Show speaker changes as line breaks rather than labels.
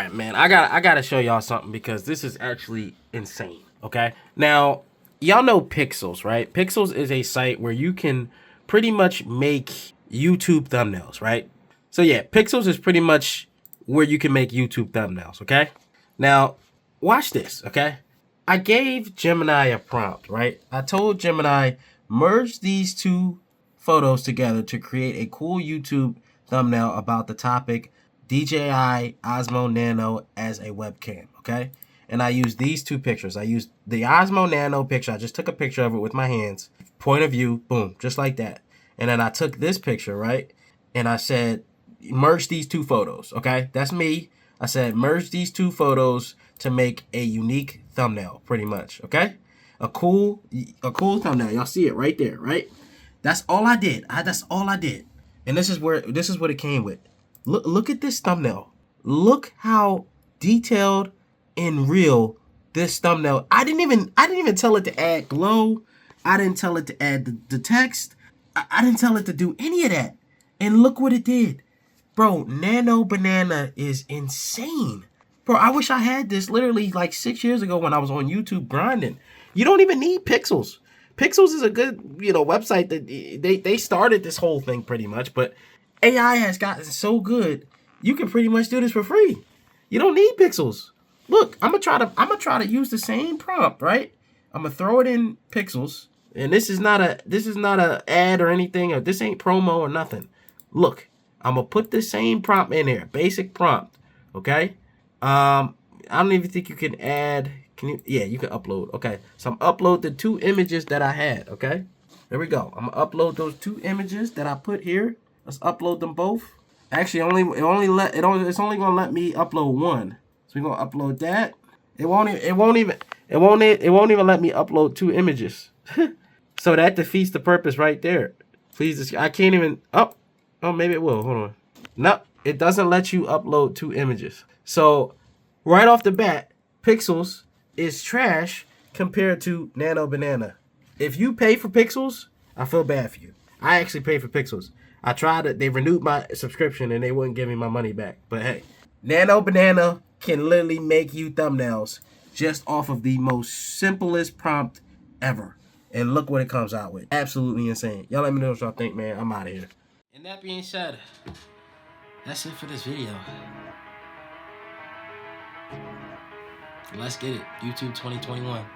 right, man. I gotta show y'all something because this is actually insane. Okay. Now, y'all know Pixels, right? Pixels is a site where you can pretty much make YouTube thumbnails, right? So yeah, Pixels is pretty much where you can make YouTube thumbnails, okay? Now, watch this, okay? I gave Gemini a prompt, right? I told Gemini, merge these two photos together to create a cool YouTube thumbnail about the topic DJI Osmo Nano as a webcam, okay? And I used these two pictures. I used the Osmo Nano picture. I just took a picture of it with my hands. Point of view, boom, just like that. And then I took this picture, right? And I said, merge these two photos, okay? That's me. I said, merge these two photos to make a unique thumbnail, pretty much, okay? A cool thumbnail. Y'all see it right there, right? That's all I did. That's all I did. And this is what it came with. Look at this thumbnail. Look how detailed and real this thumbnail. I didn't even tell it to add glow. I didn't tell it to add the text. I didn't tell it to do any of that. And look what it did. Bro, Nano Banana is insane. Bro, I wish I had this literally like 6 years ago when I was on YouTube grinding. You don't even need Pixels. Pixels is a good, website that they started this whole thing pretty much, but AI has gotten so good, you can pretty much do this for free. You don't need Pixels. Look, I'm gonna try to use the same prompt, right? I'm gonna throw it in Pixels, and this is not a ad or anything, or this ain't promo or nothing. Look, I'm gonna put the same prompt in there, basic prompt, okay? I don't even think you can add. Can you? Yeah, you can upload. Okay, so I'm upload the two images that I had. Okay, there we go. I'm gonna upload those two images that I put here. Let's upload them both. Actually, it's only gonna let me upload one. So we're gonna upload that. It won't even let me upload two images. So that defeats the purpose right there. Please, I can't even. Oh, maybe it will. Hold on. No, it doesn't let you upload two images. So right off the bat, Pixels is trash compared to Nano Banana. If you pay for Pixels, I feel bad for you. I actually paid for Pixels. I tried it. They renewed my subscription and they wouldn't give me my money back. But hey, Nano Banana can literally make you thumbnails just off of the most simplest prompt ever. And look what it comes out with. Absolutely insane. Y'all let me know what y'all think, man. I'm out of here. And that being said, that's it for this video. Let's get it. YouTube 2021.